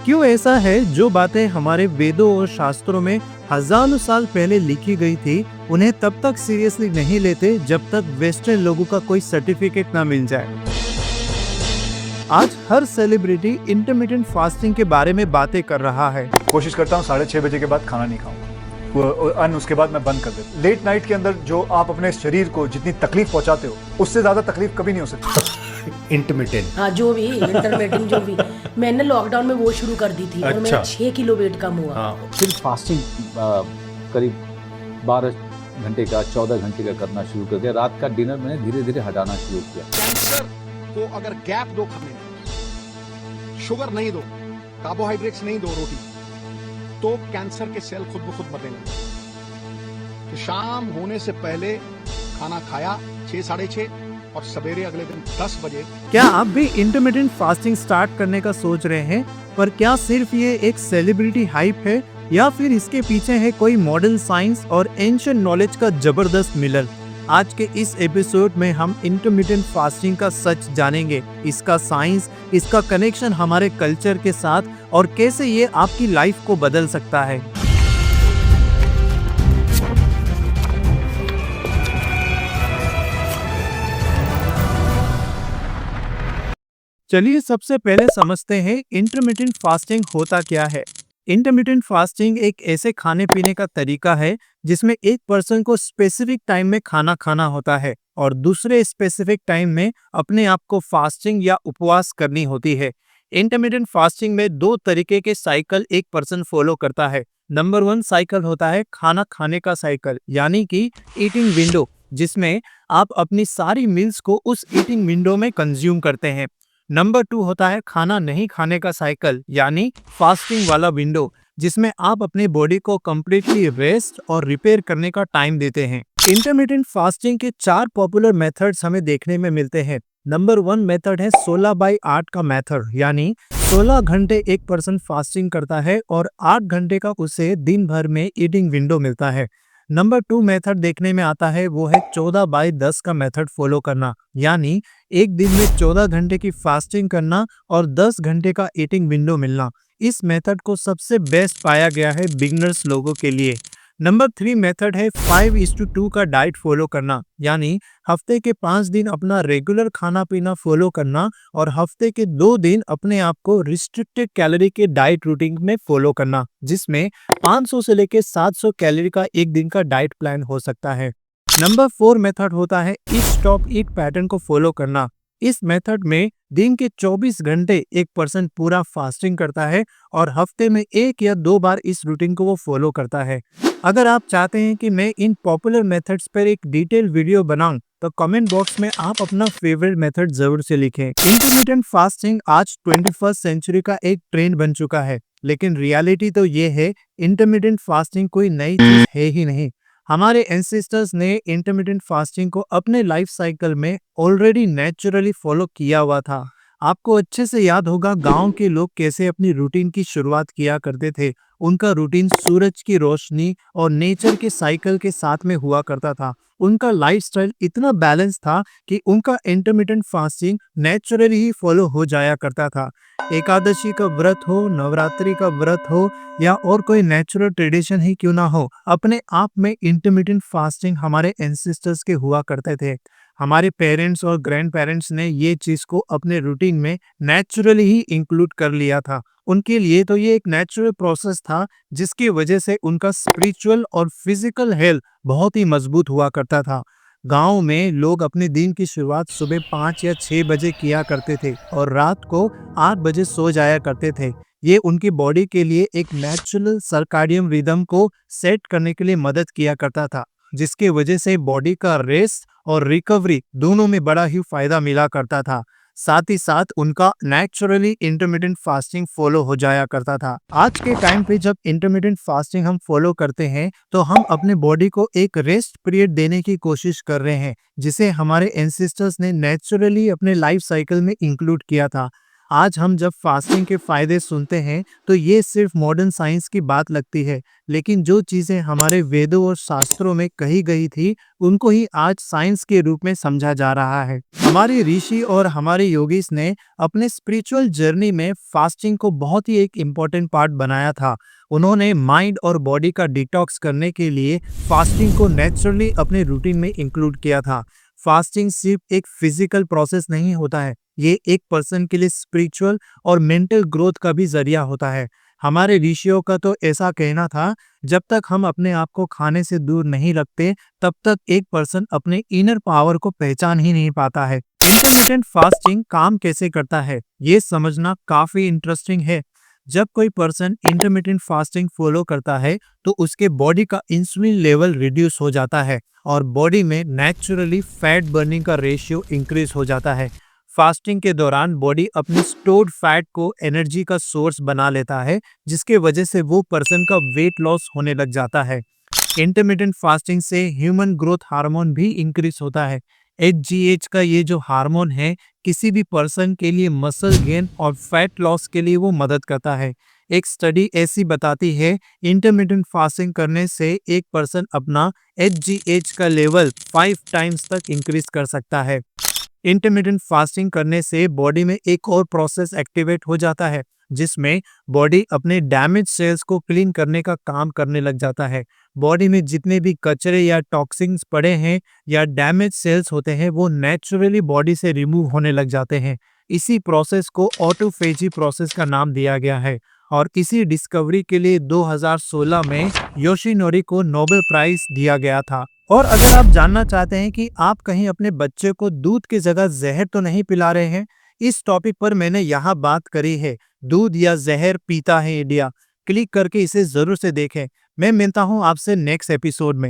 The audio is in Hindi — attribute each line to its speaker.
Speaker 1: क्यों ऐसा है? जो बातें हमारे वेदों और शास्त्रों में हजारों साल पहले लिखी गई थी, उन्हें तब तक सीरियसली नहीं लेते जब तक वेस्टर्न लोगों का कोई सर्टिफिकेट ना मिल जाए। आज हर सेलिब्रिटी इंटरमिटेंट फास्टिंग के बारे में बातें कर रहा है।
Speaker 2: कोशिश करता हूँ 6:30 बजे के बाद खाना नहीं खाऊं, अन्न उसके बाद मैं बंद कर देता। लेट नाइट के अंदर जो आप अपने शरीर को जितनी तकलीफ पहुंचाते हो, उससे ज्यादा तकलीफ कभी नहीं हो सकती।
Speaker 3: इंटरमिटेंट
Speaker 4: हाँ, जो भी इंटरमीडिएट जो भी मैंने लॉकडाउन में वो शुरू कर दी थी और मेरा 6 किलो वेट कम हुआ।
Speaker 3: हाँ,
Speaker 5: फिर फास्टिंग करीब 12 घंटे का 14 घंटे का करना शुरू कर दिया। रात का डिनर मैंने धीरे धीरे हटाना शुरू किया।
Speaker 6: कैंसर को अगर गैप दो खाने में, शुगर नहीं दो, कार्बोहाइड्रेट्स नहीं दो रोटी, तो कैंसर के सेल खुद ब खुद मरेंगे। तो शाम होने से पहले खाना खाया 6 साढ़े 6 और सवेरे अगले दिन 10 बजे।
Speaker 1: क्या आप भी इंटरमिटेंट फास्टिंग स्टार्ट करने का सोच रहे हैं? पर क्या सिर्फ ये एक सेलिब्रिटी हाइप है या फिर इसके पीछे है कोई मॉडर्न साइंस और एंशिएंट नॉलेज का जबरदस्त मिलन? आज के इस एपिसोड में हम इंटरमिटेंट फास्टिंग का सच जानेंगे, इसका साइंस, इसका कनेक्शन हमारे कल्चर के साथ और कैसे ये आपकी लाइफ को बदल सकता है। चलिए सबसे पहले समझते हैं इंटरमिटेंट फास्टिंग होता क्या है। इंटरमिटेंट फास्टिंग एक ऐसे खाने पीने का तरीका है जिसमें एक पर्सन को स्पेसिफिक टाइम में खाना खाना होता है और दूसरे स्पेसिफिक टाइम में अपने आप को फास्टिंग या उपवास करनी होती है। इंटरमिटेंट फास्टिंग में 2 तरीके के साइकिल एक पर्सन फॉलो करता है। नंबर 1 साइकिल होता है खाना खाने का साइकिल, यानी कि ईटिंग विंडो, जिसमें आप अपनी सारी मील्स को उस ईटिंग विंडो में कंज्यूम करते हैं। नंबर 2 होता है खाना नहीं खाने का साइकिल, यानी फास्टिंग वाला विंडो, जिसमें आप अपने बॉडी को कम्प्लीटली रेस्ट और रिपेयर करने का टाइम देते हैं। इंटरमिटेंट फास्टिंग के 4 पॉपुलर मेथड्स हमें देखने में मिलते हैं। नंबर 1 मेथड है 16/8 का मेथड, यानी 16 घंटे एक पर्सन फास्टिंग करता है और 8 घंटे का उसे दिन भर में ईटिंग विंडो मिलता है। नंबर 2 मेथड देखने में आता है, वो है 14/10 का मेथड फॉलो करना, यानी एक दिन में 14 घंटे की फास्टिंग करना और 10 घंटे का ईटिंग विंडो मिलना। इस मेथड को सबसे बेस्ट पाया गया है बिगिनर्स लोगों के लिए। नंबर 3 मेथड है 5:2 का डाइट फॉलो करना, यानी हफ्ते के 5 दिन अपना रेगुलर खाना पीना फॉलो करना और हफ्ते के 2 दिन अपने आप को रिस्ट्रिक्टेड कैलोरी के डाइट रूटीन में फॉलो करना, जिसमें 500 से लेकर 700 कैलोरी का एक दिन का डाइट प्लान हो सकता है। नंबर 4 मेथड होता है ईट स्टॉप ईट पैटर्न को फॉलो करना। इस मेथड में दिन के 24 घंटे एक पर्सन पूरा फास्टिंग करता है और हफ्ते में 1 या 2 बार इस रूटीन को वो फॉलो करता है। अगर आप चाहते हैं कि मैं इन पॉपुलर मेथड्स पर एक डिटेल वीडियो बनाऊं, तो कमेंट बॉक्स में आप अपना फेवरेट मेथड जरूर से लिखें। इंटरमिटेंट फास्टिंग आज 21st सेंचुरी का एक ट्रेंड बन चुका है, लेकिन रियलिटी तो ये है, इंटरमिटेंट फास्टिंग कोई नई चीज है ही नहीं। हमारे एंसेस्टर्स ने इंटरमिटेंट फास्टिंग को अपने लाइफ साइकिल में ऑलरेडी नेचुरली फॉलो किया हुआ था। आपको अच्छे से याद होगा गांव के लोग कैसे अपनी रूटीन की शुरुआत किया करते थे। उनका रूटीन सूरज की रोशनी और नेचर के साइकिल के साथ में हुआ करता था। उनका लाइफस्टाइल इतना बैलेंस था कि उनका इंटरमिटेंट फास्टिंग नेचुरली ही फॉलो हो जाया करता था। एकादशी का व्रत हो, नवरात्रि का व्रत हो या और कोई नेचुरल ट्रेडिशन ही क्यों ना हो, अपने आप में इंटरमिटेंट फास्टिंग हमारे एंसेस्टर्स के हुआ करते थे। हमारे पेरेंट्स और ग्रैंड पेरेंट्स ने ये चीज को अपने रूटीन में नेचुरली ही इंक्लूड कर लिया था। उनके लिए तो ये एक नेचुरल प्रोसेस था, जिसकी वजह से उनका स्पिरिचुअल और फिजिकल हेल्थ बहुत ही मजबूत हुआ करता था। गांव में लोग अपने दिन की शुरुआत सुबह 5 या 6 बजे किया करते थे और रात को 8 बजे सो जाया करते थे। ये उनकी बॉडी के लिए एक नेचुरल सर्काडियम रिदम को सेट करने के लिए मदद किया करता था, जिसकी वजह से बॉडी का रेस्ट और रिकवरी दोनों में बड़ा ही फायदा मिला करता था। साथ ही साथ उनका नेचुरली इंटरमिटेंट फास्टिंग फॉलो हो जाया करता था। आज के टाइम पे जब इंटरमिटेंट फास्टिंग हम फॉलो करते हैं, तो हम अपने बॉडी को एक रेस्ट पीरियड देने की कोशिश कर रहे हैं, जिसे हमारे एंसेस्टर्स ने नेचुरली अपने लाइफ साइकिल में इंक्लूड किया था। आज हम जब फास्टिंग के फायदे सुनते हैं तो ये सिर्फ मॉडर्न साइंस की बात लगती है, लेकिन जो चीजें हमारे वेदों और शास्त्रों में कही गई थी उनको ही आज साइंस के रूप में समझा जा रहा है। हमारे ऋषि और हमारे योगीस ने अपने स्पिरिचुअल जर्नी में फास्टिंग को बहुत ही एक इम्पोर्टेंट पार्ट बनाया था। उन्होंने माइंड और बॉडी का डिटॉक्स करने के लिए फास्टिंग को नेचुरली अपने रूटीन में इंक्लूड किया था। फास्टिंग सिर्फ एक फिजिकल प्रोसेस नहीं होता है, ये एक पर्सन के लिए स्पिरिचुअल और मेंटल ग्रोथ का भी जरिया होता है। हमारे ऋषियों का तो ऐसा कहना था, जब तक हम अपने आप को खाने से दूर नहीं रखते तब तक एक पर्सन अपने इनर पावर को पहचान ही नहीं पाता है। इंटरमिटेंट फास्टिंग काम कैसे करता है ये समझना काफी इंटरेस्टिंग है। जब कोई पर्सन इंटरमिटेंट फास्टिंग फॉलो करता है तो उसके बॉडी का इंसुलिन लेवल रिड्यूस हो जाता है और बॉडी में नेचुरली फैट बर्निंग का रेशियो इंक्रीज हो जाता है। फास्टिंग के दौरान बॉडी अपनी स्टोर्ड फैट को एनर्जी का सोर्स बना लेता है, जिसके वजह से वो पर्सन का वेट लॉस होने लग जाता है। इंटरमिटेंट फास्टिंग से ह्यूमन ग्रोथ हार्मोन भी इंक्रीज होता है। HGH का ये जो हार्मोन है किसी भी पर्सन के लिए मसल गेन और फैट लॉस के लिए वो मदद करता है। एक स्टडी ऐसी बताती है इंटरमिटेंट फास्टिंग करने से एक पर्सन अपना HGH का लेवल 5 टाइम्स तक इंक्रीज कर सकता है। इंटरमिटेंट फास्टिंग करने से बॉडी में एक और प्रोसेस एक्टिवेट हो जाता है, जिसमें बॉडी अपने डैमेज सेल्स को क्लीन करने का काम करने लग जाता है। बॉडी में जितने भी कचरे या टॉक्सिन्स पड़े हैं या डैमेज सेल्स होते हैं वो नेचुरली बॉडी से रिमूव होने लग जाते हैं। इसी प्रोसेस को ऑटोफेजी प्रोसेस का नाम दिया गया है और इसी डिस्कवरी के लिए 2016 में योशिनोरी को नोबेल प्राइज दिया गया था। और अगर आप जानना चाहते हैं कि आप कहीं अपने बच्चे को दूध की जगह जहर तो नहीं पिला रहे हैं, इस टॉपिक पर मैंने यहाँ बात करी है। दूध या जहर पीता है इंडिया, क्लिक करके इसे जरूर से देखें। मैं मिलता हूँ आपसे नेक्स्ट एपिसोड में।